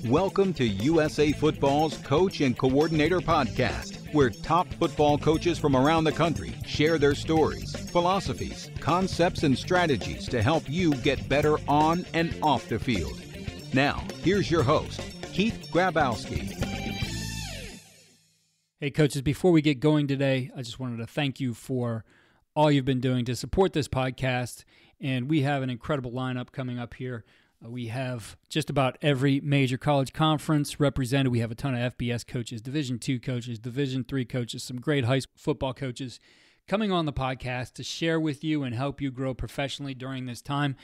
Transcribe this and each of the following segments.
Welcome to USA Football's Coach and Coordinator Podcast, where top football coaches from around the country share their stories, philosophies, concepts, and strategies to help you get better on and off the field. Now, here's your host, Keith Grabowski. Hey, coaches, before we get going today, I just wanted to thank you for all you've been doing to support this podcast, and we have an incredible lineup coming up here. We have just about every major college conference represented. We have a ton of FBS coaches, Division II coaches, Division III coaches, some great high school football coaches coming on the podcast to share with you and help you grow professionally during this time.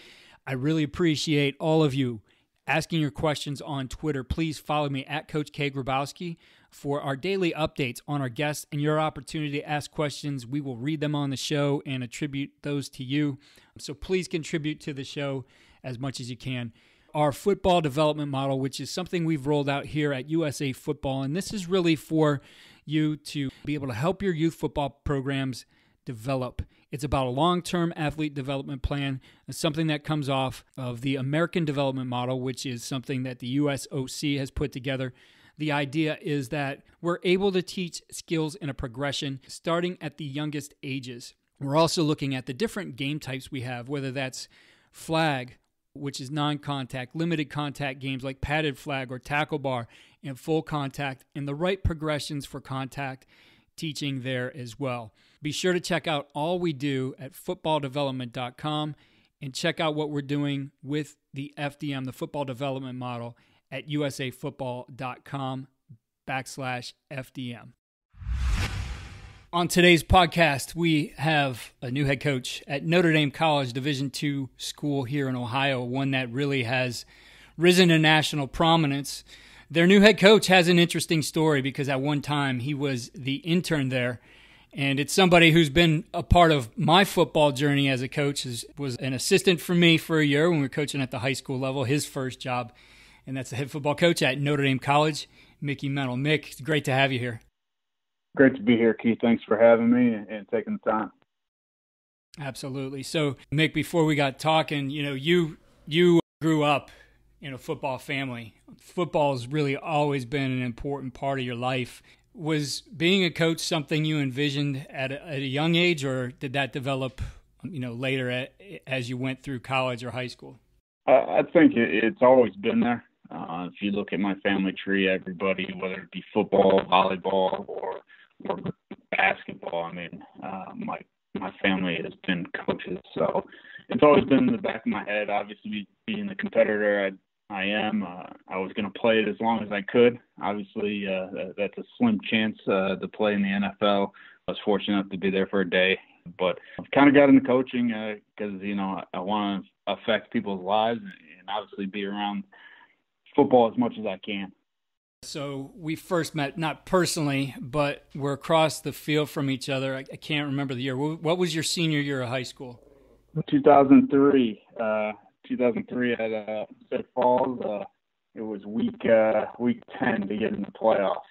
I really appreciate all of you asking your questions on Twitter. Please follow me at Coach K. Grabowski for our daily updates on our guests and your opportunity to ask questions. We will read them on the show and attribute those to you. So please contribute to the show as much as you can. Our football development model, which is something we've rolled out here at USA Football, and this is really for you to be able to help your youth football programs develop. It's about a long-term athlete development plan. It's something that comes off of the American development model, which is something that the USOC has put together. The idea is that we're able to teach skills in a progression starting at the youngest ages. We're also looking at the different game types we have, whether that's flag, which is non-contact, limited contact games like padded flag or tackle bar, and full contact, and the right progressions for contact teaching there as well. Be sure to check out all we do at footballdevelopment.com and check out what we're doing with the FDM, the football development model, at usafootball.com/FDM. On today's podcast, we have a new head coach at Notre Dame College, Division II school here in Ohio, one that really has risen to national prominence. Their new head coach has an interesting story because at one time he was the intern there, and it's somebody who's been a part of my football journey as a coach. Was an assistant for me for a year when we were coaching at the high school level, his first job, and that's the head football coach at Notre Dame College, Mickey Mental. Mick, it's great to have you here. Great to be here, Keith. Thanks for having me and taking the time. Absolutely. So, Mick, before we got talking, you grew up in a football family. Football has really always been an important part of your life. Was being a coach something you envisioned at a young age, or did that develop, later as you went through college or high school? I think it's always been there. If you look at my family tree, everybody, whether it be football, volleyball, or basketball, my family has been coaches. So it's always been in the back of my head. Obviously, being the competitor I am, I was going to play it as long as I could. Obviously, that's a slim chance to play in the NFL. I was fortunate enough to be there for a day. But I've kind of got into coaching because, I want to affect people's lives and obviously be around football as much as I can. So we first met, not personally, but we're across the field from each other. I can't remember the year. What was your senior year of high school? 2003. 2003 at Sioux Falls. It was week 10 to get in the playoffs.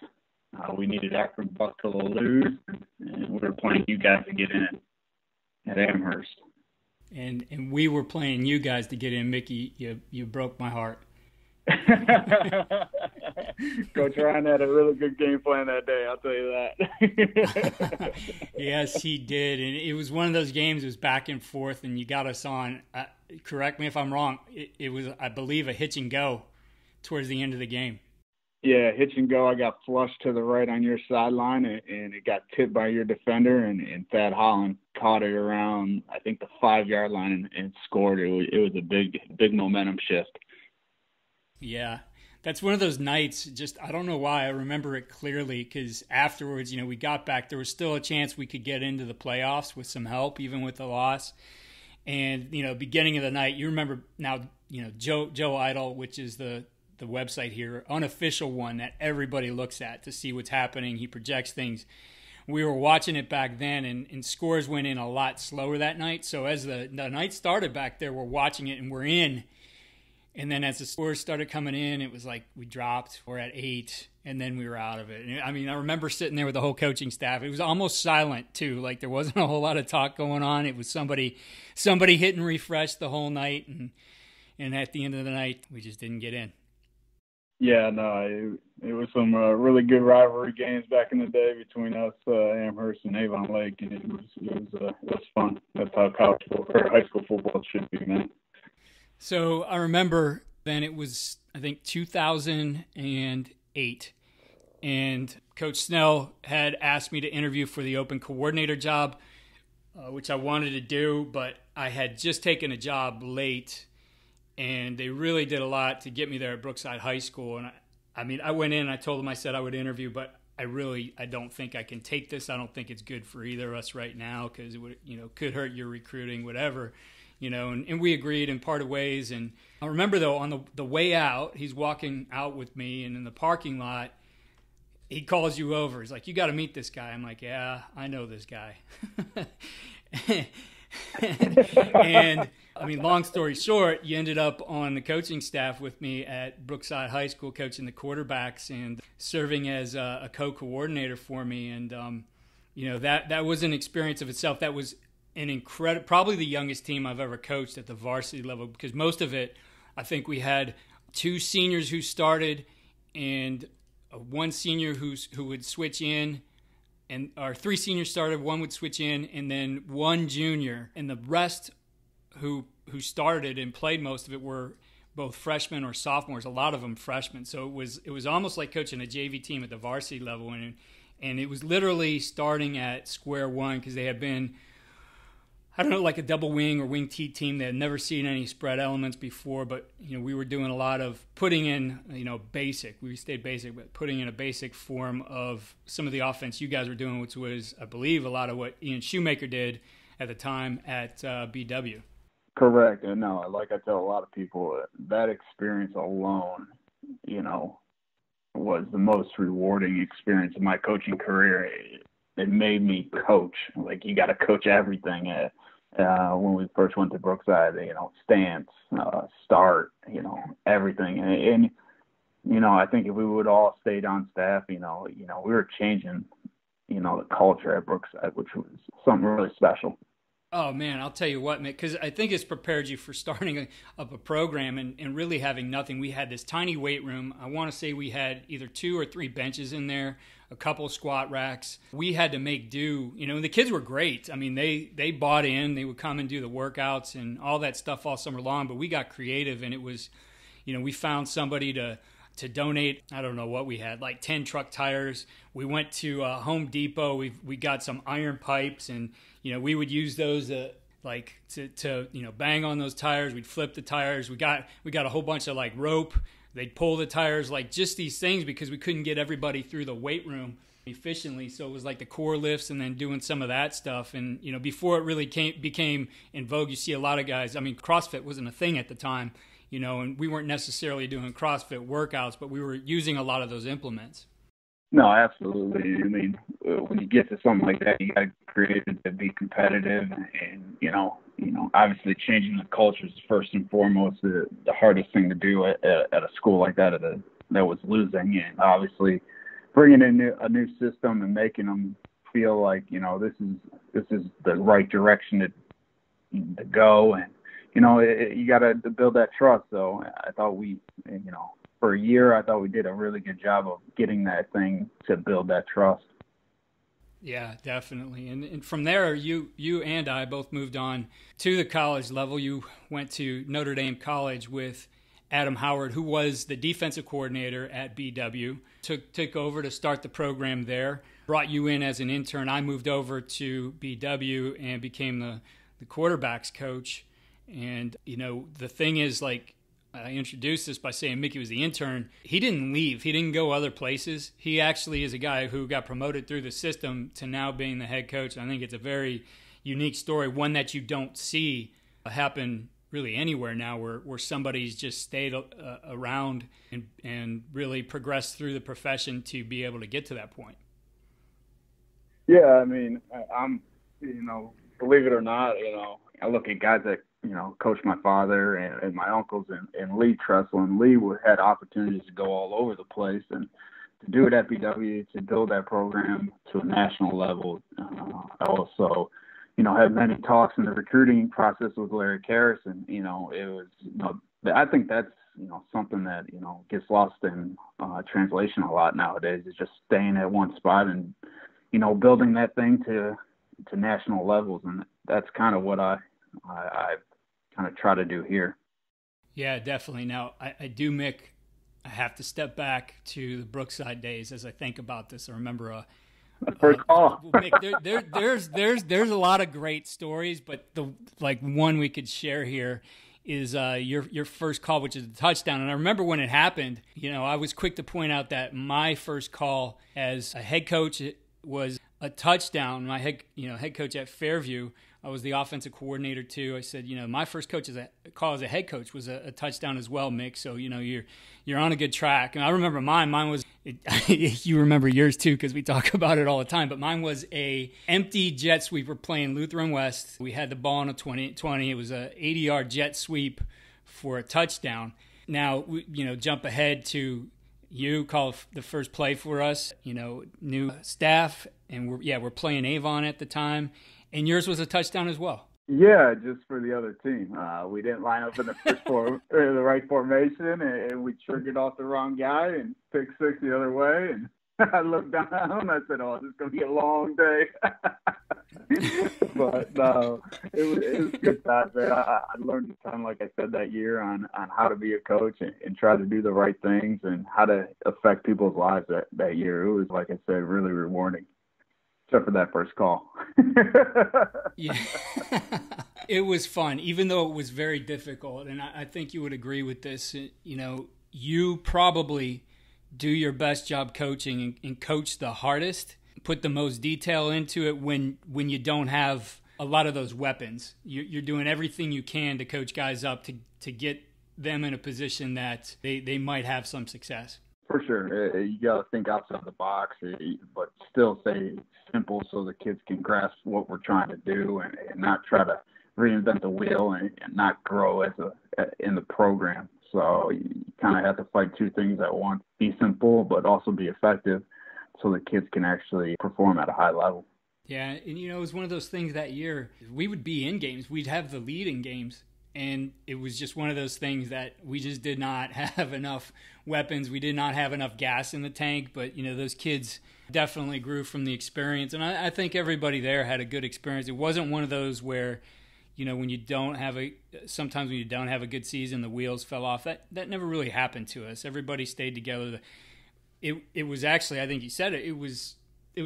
We needed Akron Buckle to lose, and we were playing you guys to get in at Amherst. And we were playing you guys to get in. Mickey, you broke my heart. Coach Ryan had a really good game plan that day, I'll tell you that. Yes, he did. And it was one of those games, it was back and forth, and you got us on. Correct me if I'm wrong. It was, I believe, a hitch and go towards the end of the game. Yeah, hitch and go. I got flushed to the right on your sideline, and it got tipped by your defender, and Thad Holland caught it around, I think, the 5-yard line and scored. It was a big momentum shift. Yeah, that's one of those nights, just I don't know why I remember it clearly, because afterwards, we got back. There was still a chance we could get into the playoffs with some help, even with the loss. And, beginning of the night, you remember now, Joe Idol, which is the website here, unofficial one that everybody looks at to see what's happening. He projects things. We were watching it back then, and scores went in a lot slower that night. So as the night started back there, we're watching it, and we're in. And then as the scores started coming in, it was like we dropped. We're at 8, and then we were out of it. And I remember sitting there with the whole coaching staff. It was almost silent, too. Like there wasn't a whole lot of talk going on. It was somebody hitting refresh the whole night. And at the end of the night, we just didn't get in. Yeah, no, it was some really good rivalry games back in the day between us, Amherst and Avon Lake, and it was fun. That's how college football, or high school football should be, man. So I remember then it was, I think, 2008, and Coach Snell had asked me to interview for the open coordinator job, which I wanted to do, but I had just taken a job late, and they really did a lot to get me there at Brookside High School. And I went in and I told them, I said I would interview, but I don't think I can take this. I don't think it's good for either of us right now because it would, could hurt your recruiting, whatever. And we agreed and parted ways. And I remember, though, on the way out, he's walking out with me, and in the parking lot, he calls you over. He's like, "You got to meet this guy." I'm like, "Yeah, I know this guy." And, long story short, you ended up on the coaching staff with me at Brookside High School, coaching the quarterbacks and serving as a co-coordinator for me. And, that was an experience of itself. That was an incredible, probably the youngest team I've ever coached at the varsity level, because most of it, I think we had 2 seniors who started and one senior who would switch in, and our 3 seniors started, 1 would switch in, and then 1 junior, and the rest who started and played most of it were both freshmen or sophomores, a lot of them freshmen. So it was almost like coaching a JV team at the varsity level, and it was literally starting at square one, because they had been, I don't know, like a double wing or wing T team. They had never seen any spread elements before, but we were doing a lot of putting in, basic. We stayed basic, but putting in a basic form of some of the offense you guys were doing, which was, I believe, a lot of what Ian Shoemaker did at the time at BW. Correct. And no, like I tell a lot of people, that experience alone, was the most rewarding experience of my coaching career. It made me coach. Like, you got to coach everything. When we first went to Brookside, stance, start, everything. And I think if we would all stayed on staff, we were changing, the culture at Brookside, which was something really special. Oh, man, I'll tell you what, man, because I think it's prepared you for starting up a program and really having nothing. We had this tiny weight room. I want to say we had either 2 or 3 benches in there, a couple squat racks. We had to make do, and the kids were great. They bought in. They would come and do the workouts and all that stuff all summer long, but we got creative, and it was, we found somebody to donate. I don't know what we had, like 10 truck tires. We went to Home Depot. We got some iron pipes, and we would use those to bang on those tires. We'd flip the tires. We got a whole bunch of like rope. They'd pull the tires, like just these things, because we couldn't get everybody through the weight room efficiently. So it was like the core lifts and then doing some of that stuff. And before it really became in vogue, you see a lot of guys. CrossFit wasn't a thing at the time. And we weren't necessarily doing CrossFit workouts, but we were using a lot of those implements. No, absolutely. When you get to something like that, you got to create it to be competitive, and obviously changing the culture is first and foremost the hardest thing to do at a school like that that was losing, and obviously bringing in a new system and making them feel like this is the right direction to go, and you got to build that trust. So I thought for a year, I thought we did a really good job of getting that thing to build that trust. Yeah, definitely. And from there, you and I both moved on to the college level. You went to Notre Dame College with Adam Howard, who was the defensive coordinator at BW, took over to start the program there, brought you in as an intern. I moved over to BW and became the quarterbacks coach. And, the thing is, like, I introduced this by saying Mickey was the intern. He didn't leave. He didn't go other places. He actually is a guy who got promoted through the system to now being the head coach. I think it's a very unique story, one that you don't see happen really anywhere now, where somebody's just stayed around and really progressed through the profession to be able to get to that point. Yeah, I'm, believe it or not, I look at guys that coach my father and my uncles and Lee Tressel, and Lee had opportunities to go all over the place, and to do it at BW, to build that program to a national level. I also, had many talks in the recruiting process with Larry Karras, and, it was, I think that's something that, gets lost in translation a lot nowadays, is just staying at one spot and, building that thing to national levels. And that's kind of what I kind of try to do here. Yeah, definitely. Now, I do, Mick, I have to step back to the Brookside days as I think about this. I remember first call. Mick, there's a lot of great stories, but the one we could share here is your first call, which is a touchdown. And I remember when it happened, I was quick to point out that my first call as a head coach was a touchdown. My head coach at Fairview, I was the offensive coordinator too. I said, my first call as a head coach was a touchdown as well, Mick. So, you're on a good track. And I remember mine was, you remember yours too, because we talk about it all the time, but mine was a empty jet sweep. We're playing Lutheran West. We had the ball on a 20. It was a 80-yard jet sweep for a touchdown. Now, jump ahead to you call the first play for us, new staff, and we're playing Avon at the time, and yours was a touchdown as well. Yeah, just for the other team. We didn't line up in the the right formation, and we triggered off the wrong guy and picked six the other way. And I looked down and I said, "Oh, this is going to be a long day." But no, it was good time, man. I learned a ton, like I said, that year on how to be a coach and try to do the right things and how to affect people's lives that year. It was, like I said, really rewarding. Except for that first call. Yeah. It was fun, even though it was very difficult. And I think you would agree with this. You probably do your best job coaching and coach the hardest, put the most detail into it when you don't have a lot of those weapons. You're doing everything you can to coach guys up to get them in a position that they might have some success. For sure. You got to think outside the box, but still say simple so the kids can grasp what we're trying to do and not try to reinvent the wheel and not grow in the program. So you kind of have to fight two things at once: be simple, but also be effective so the kids can actually perform at a high level. Yeah, and it was one of those things that year. We would be in games. We'd have the lead in games. And it was just one of those things that we just did not have enough weapons. We did not have enough gas in the tank. But, those kids definitely grew from the experience. And I think everybody there had a good experience. It wasn't one of those where, when you don't have sometimes when you don't have a good season, the wheels fell off. That never really happened to us. Everybody stayed together. It was actually, I think you said it, it was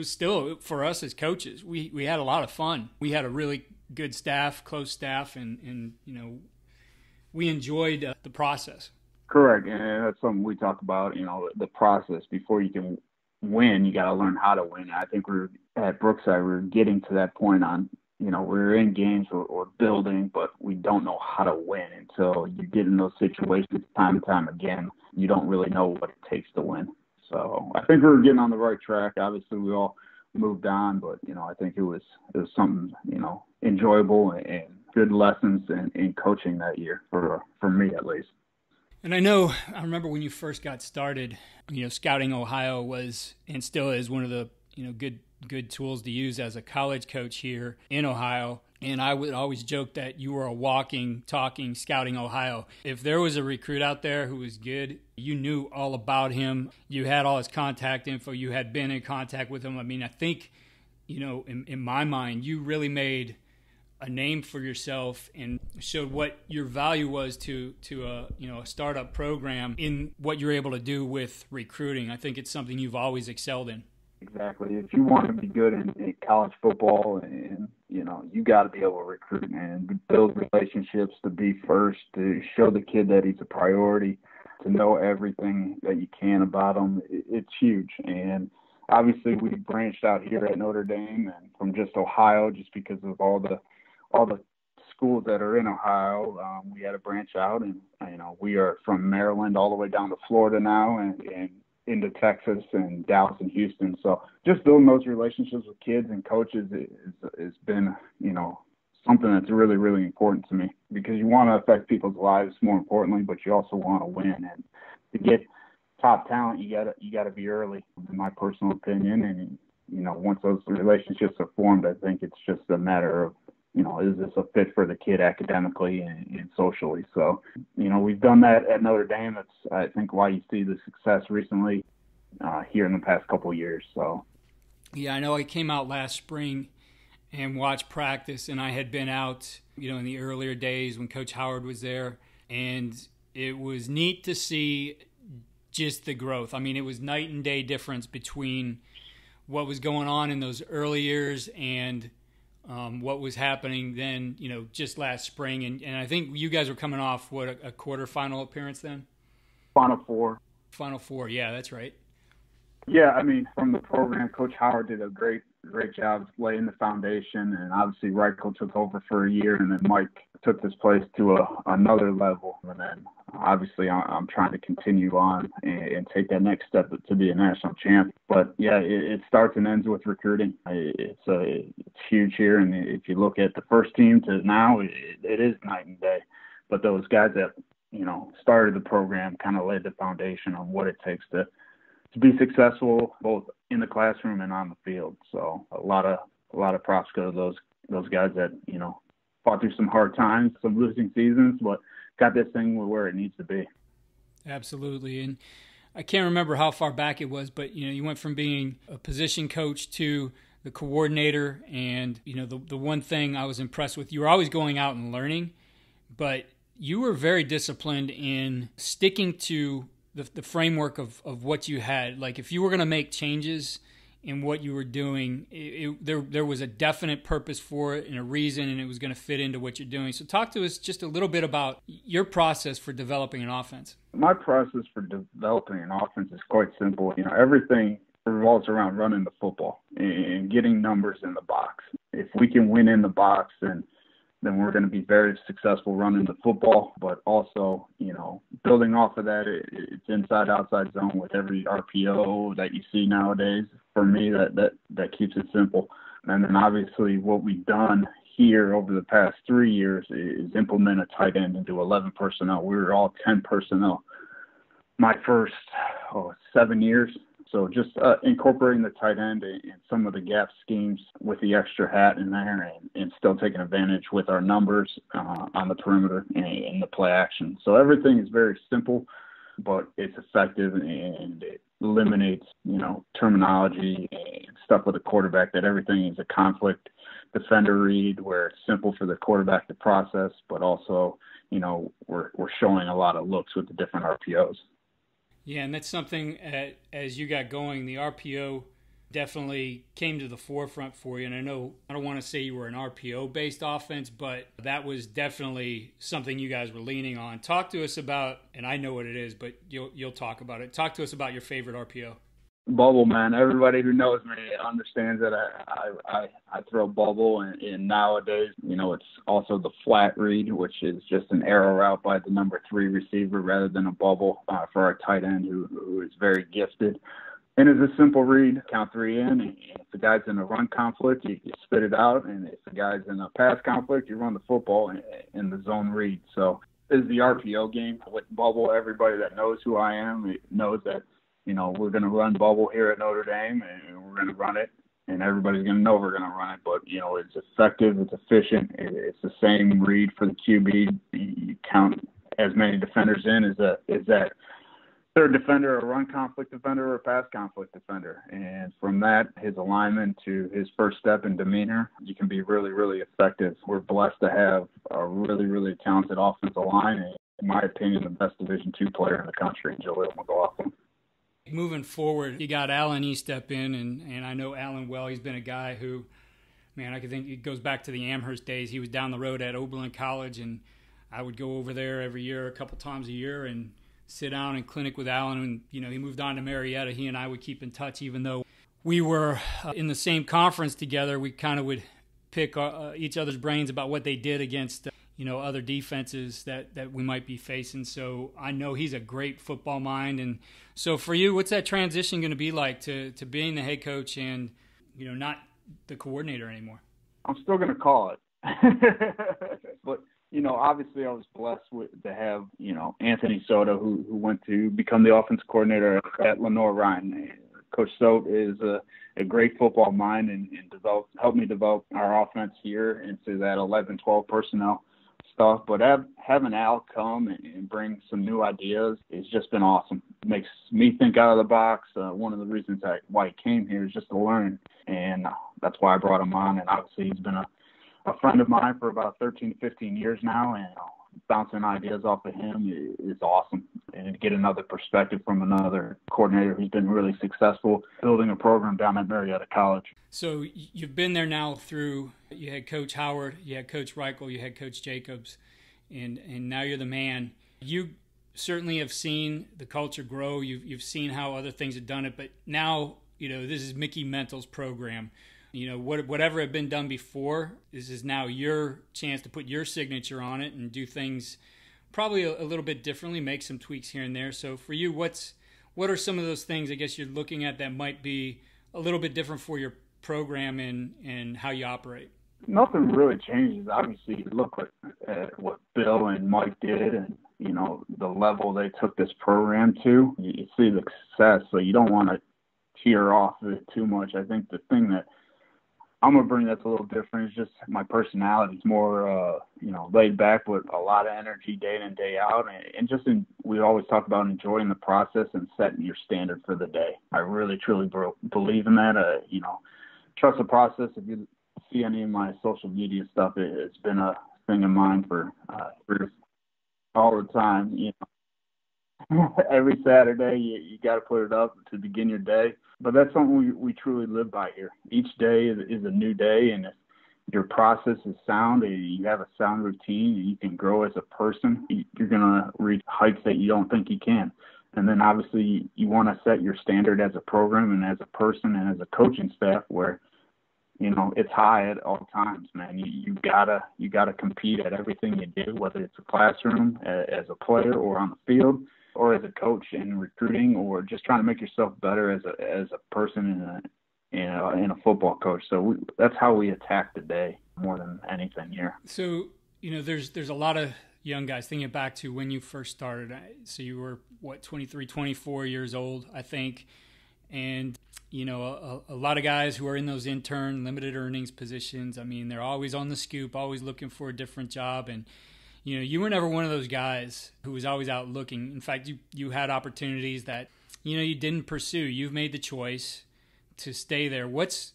still, for us as coaches, we had a lot of fun. We had a really good staff, close staff, and we enjoyed the process. Correct, and that's something we talk about. The process. Before you can win, you got to learn how to win. I think we're at Brookside. We're getting to that point on. We're in games or building, but we don't know how to win until you get in those situations time and time again. You don't really know what it takes to win. So I think we're getting on the right track. Obviously, we all moved on, but I think it was something enjoyable and good lessons in coaching that year for me at least. And I remember when you first got started, Scouting Ohio was and still is one of the good tools to use as a college coach here in Ohio. And I would always joke that you were a walking, talking Scouting Ohio. If there was a recruit out there who was good, you knew all about him. You had all his contact info. You had been in contact with him. I mean, I think, in my mind, you really made a name for yourself and showed what your value was to a startup program in what you're able to do with recruiting. I think it's something you've always excelled in. Exactly. If you want to be good in college football, and you got to be able to recruit and build relationships, to be first, to show the kid that he's a priority, to know everything that you can about him. It's huge. And obviously, we branched out here at Notre Dame and from just Ohio, just because of all the schools that are in Ohio. We had to branch out, and we are from Maryland all the way down to Florida now, and into Texas and Dallas and Houston. So just building those relationships with kids and coaches has been, something that's really, really important to me, because you want to affect people's lives more importantly, but you also want to win. And to get top talent, you gotta be early, in my personal opinion. And, once those relationships are formed, I think it's just a matter of is this a fit for the kid academically and socially? So, we've done that at Notre Dame. That's, I think, why you see the success recently here in the past couple of years. So, yeah, I know I came out last spring and watched practice, and I had been out, in the earlier days when Coach Howard was there, and it was neat to see just the growth. I mean, it was night and day difference between what was going on in those early years and what was happening then, just last spring. And I think you guys were coming off, a quarterfinal appearance then? Final Four. Final Four, yeah, that's right. Yeah, I mean, from the program, Coach Howard did a great job laying the foundation, and obviously Reichel took over for a year, and then Mike took this place to another level. And then obviously I'm trying to continue on and take that next step to be a national champ. But yeah, it starts and ends with recruiting. It's huge here, and if you look at the first team to now, it is night and day. But those guys that started the program kind of laid the foundation on what it takes to be successful both in the classroom and on the field. So a lot of props go to those guys that, fought through some hard times, some losing seasons, but got this thing where it needs to be. Absolutely. And I can't remember how far back it was, but, you went from being a position coach to the coordinator. And, the one thing I was impressed with, you were always going out and learning, but you were very disciplined in sticking to the framework of what you had. Like, if you were going to make changes in what you were doing, there was a definite purpose for it and a reason, and it was going to fit into what you're doing. So talk to us just a little bit about your process for developing an offense. My process for developing an offense is quite simple. Everything revolves around running the football and getting numbers in the box. If we can win in the box, then we're going to be very successful running the football, but also, building off of that, it's inside, outside zone with every RPO that you see nowadays. For me, that keeps it simple. And then obviously what we've done here over the past 3 years is implement a tight end into 11 personnel. We were all 10 personnel my first 7 years. So just incorporating the tight end and some of the gap schemes with the extra hat in there and still taking advantage with our numbers on the perimeter and the play action. So everything is very simple, but it's effective and it eliminates, terminology and stuff with the quarterback, that everything is a conflict defender read where it's simple for the quarterback to process, but also, we're showing a lot of looks with the different RPOs. Yeah, and that's something as you got going, the RPO definitely came to the forefront for you. And I know I don't want to say you were an RPO-based offense, but that was definitely something you guys were leaning on. Talk to us about, and I know what it is, but you'll talk about it. Talk to us about your favorite RPO. Bubble, man. Everybody who knows me understands that I throw bubble, and nowadays, it's also the flat read, which is just an arrow route by the number 3 receiver rather than a bubble for our tight end who is very gifted. And it's a simple read, count 3 in. And if the guy's in a run conflict, you spit it out. And if the guy's in a pass conflict, you run the football in the zone read. So this is the RPO game with bubble. Everybody that knows who I am knows that, we're going to run bubble here at Notre Dame, and we're going to run it, and everybody's going to know we're going to run it. But, it's effective, it's efficient, it's the same read for the QB. You count as many defenders in as that third defender, a run conflict defender, or a pass conflict defender. And from that, his alignment to his first step and demeanor, you can be really, really effective. We're blessed to have a really, really talented offensive line, and in my opinion, the best Division II player in the country, Jaleel McLaughlin. Moving forward, you got Alan Estep in, and I know Alan well. He's been a guy who, man, I can think it goes back to the Amherst days. He was down the road at Oberlin College, and I would go over there every year, a couple times a year, and sit down and clinic with Alan. And, he moved on to Marietta. He and I would keep in touch, even though we were in the same conference together. We kind of would pick each other's brains about what they did against other defenses that we might be facing. So I know he's a great football mind. And so for you, what's that transition going to be like to being the head coach and, not the coordinator anymore? I'm still going to call it. But, obviously I was blessed to have, Anthony Soto, who went to become the offensive coordinator at Lenore Ryan. Coach Soap is a great football mind and helped me develop our offense here into that 11, 12 personnel stuff. But having Al come and bring some new ideas has just been awesome. It makes me think out of the box. One of the reasons why he came here is just to learn, and that's why I brought him on. And obviously he's been a friend of mine for about 13 to 15 years now, and bouncing ideas off of him is awesome. And to get another perspective from another coordinator who's been really successful building a program down at Marietta College. So you've been there now through, you had Coach Howard, you had Coach Reichel, you had Coach Jacobs, and now you're the man. You certainly have seen the culture grow. You've seen how other things have done it, but now, this is Mickey Mental's program. Whatever had been done before, this is now your chance to put your signature on it and do things probably a little bit differently, make some tweaks here and there. So for you, what are some of those things I guess you're looking at that might be a little bit different for your program and how you operate? Nothing really changes. Obviously, you look at what Bill and Mike did and, the level they took this program to. You see the success, so you don't want to tear off of it too much. I think the thing that I'm going to bring that's a little different is just my personality. It's more, laid back with a lot of energy day in and day out. And we always talk about enjoying the process and setting your standard for the day. I really, truly believe in that. Trust the process. If you see any of my social media stuff, it's been a thing of mine for all the time. Every Saturday you got to put it up to begin your day. But that's something we truly live by here. Each day is a new day, and if your process is sound and you have a sound routine and you can grow as a person, you're going to reach heights that you don't think you can. And then obviously you want to set your standard as a program and as a person and as a coaching staff where, it's high at all times, man. You gotta compete at everything you do, whether it's a classroom, as a player, or on the field, or as a coach in recruiting, or just trying to make yourself better as a person and a football coach. So that's how we attack the day more than anything here. So there's a lot of young guys, thinking back to when you first started. So you were 23, 24 years old, I think, and a lot of guys who are in those intern limited earnings positions. I mean, they're always on the scoop, always looking for a different job, and you were never one of those guys who was always out looking. In fact, you had opportunities that, you didn't pursue. You've made the choice to stay there. What's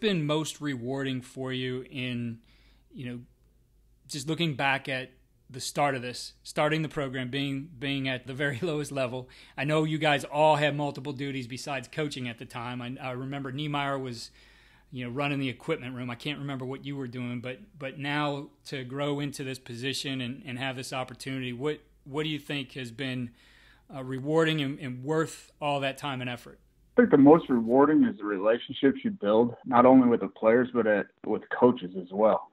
been most rewarding for you in, just looking back at the start of this, starting the program, being at the very lowest level? I know you guys all had multiple duties besides coaching at the time. I remember Niemeyer was running the equipment room. I can't remember what you were doing, but now to grow into this position and have this opportunity, what do you think has been rewarding and worth all that time and effort? I think the most rewarding is the relationships you build, not only with the players, but with coaches as well.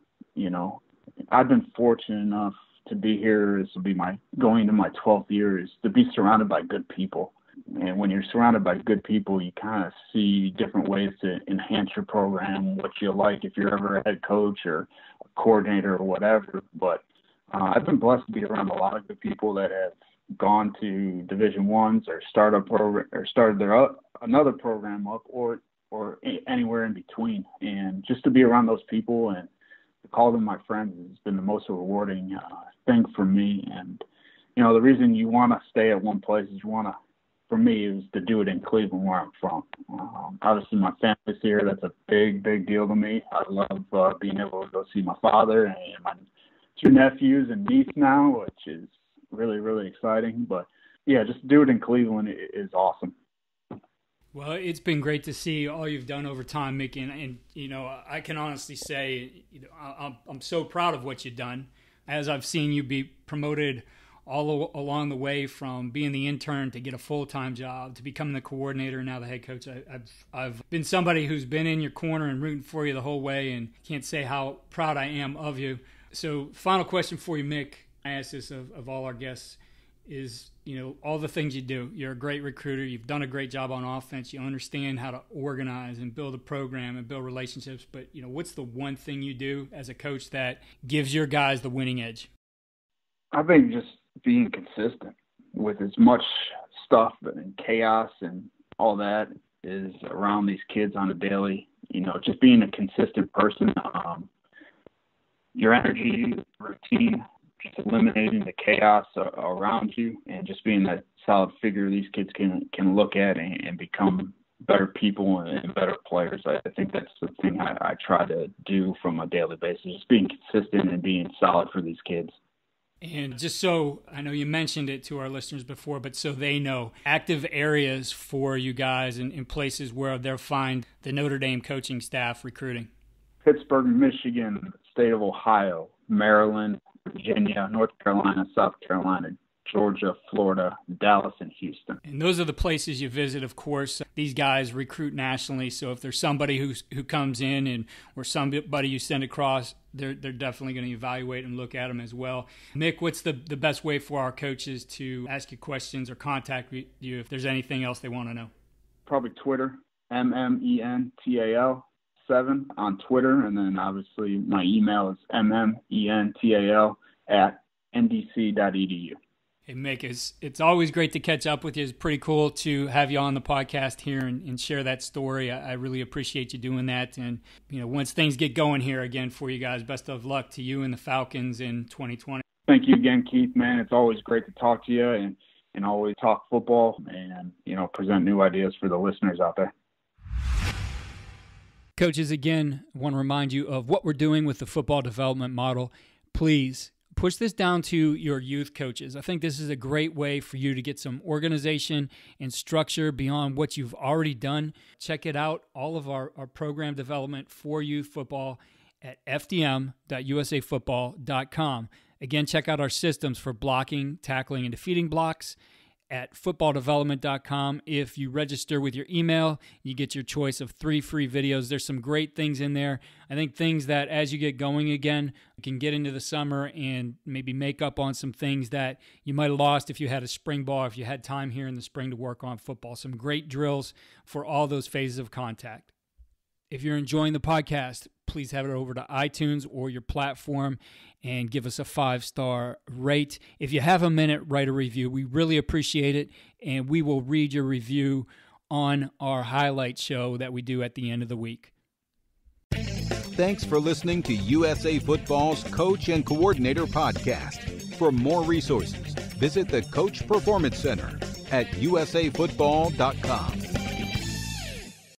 I've been fortunate enough to be here. This will be going into my 12th year, is to be surrounded by good people. And when you're surrounded by good people, you kind of see different ways to enhance your program, what you like if you're ever a head coach or a coordinator or whatever. But I've been blessed to be around a lot of good people that have gone to Division I's or started another program up or anywhere in between. And just to be around those people and to call them my friends has been the most rewarding thing for me. And the reason you want to stay at one place is for me, is to do it in Cleveland, where I'm from. Obviously, my family's here. That's a big, big deal to me. I love being able to go see my father and my 2 nephews and niece now, which is really, really exciting. But, yeah, just do it in Cleveland is awesome. Well, it's been great to see all you've done over time, Mickey. And I can honestly say, I'm so proud of what you've done. As I've seen you be promoted all along the way, from being the intern to get a full-time job to becoming the coordinator and now the head coach. I've been somebody who's been in your corner and rooting for you the whole way, and can't say how proud I am of you. So final question for you, Mick. I ask this of all our guests, is, all the things you do. You're a great recruiter. You've done a great job on offense. You understand how to organize and build a program and build relationships. But, what's the one thing you do as a coach that gives your guys the winning edge? I think just being consistent with as much stuff and chaos and all that. is around these kids on a daily, just being a consistent person, your energy, routine, just eliminating the chaos around you, and just being that solid figure these kids can look at and become better people and better players. I think that's the thing I try to do from a daily basis, just being consistent and being solid for these kids. And just so, I know you mentioned it to our listeners before, but so they know, active areas for you guys in places where they'll find the Notre Dame coaching staff recruiting. Pittsburgh, Michigan, state of Ohio, Maryland, Virginia, North Carolina, South Carolina, Georgia, Florida, Dallas, and Houston. And those are the places you visit, of course. These guys recruit nationally, so if there's somebody who comes in or somebody you send across, they're definitely going to evaluate and look at them as well. Mick, what's the best way for our coaches to ask you questions or contact you if there's anything else they want to know? Probably Twitter, MMENTAL 7 on Twitter, and then obviously my email is MMENTAL@ndc.edu. Hey, Mick, it's always great to catch up with you. It's pretty cool to have you on the podcast here and share that story. I really appreciate you doing that. And, once things get going here again for you guys, best of luck to you and the Falcons in 2020. Thank you again, Keith, man. It's always great to talk to you and always talk football and, present new ideas for the listeners out there. Coaches, again, I want to remind you of what we're doing with the football development model. Please push this down to your youth coaches. I think this is a great way for you to get some organization and structure beyond what you've already done. Check it out, all of our program development for youth football at fdm.usafootball.com. Again, check out our systems for blocking, tackling, and defeating blocks at footballdevelopment.com. If you register with your email, you get your choice of 3 free videos. There's some great things in there. I think things that as you get going again, you can get into the summer and maybe make up on some things that you might have lost if you had a spring ball, if you had time here in the spring to work on football. Some great drills for all those phases of contact. If you're enjoying the podcast, please head over to iTunes or your platform and give us a 5-star rate. If you have a minute, write a review. We really appreciate it, and we will read your review on our highlight show that we do at the end of the week. Thanks for listening to USA Football's Coach and Coordinator Podcast. For more resources, visit the Coach Performance Center at usafootball.com.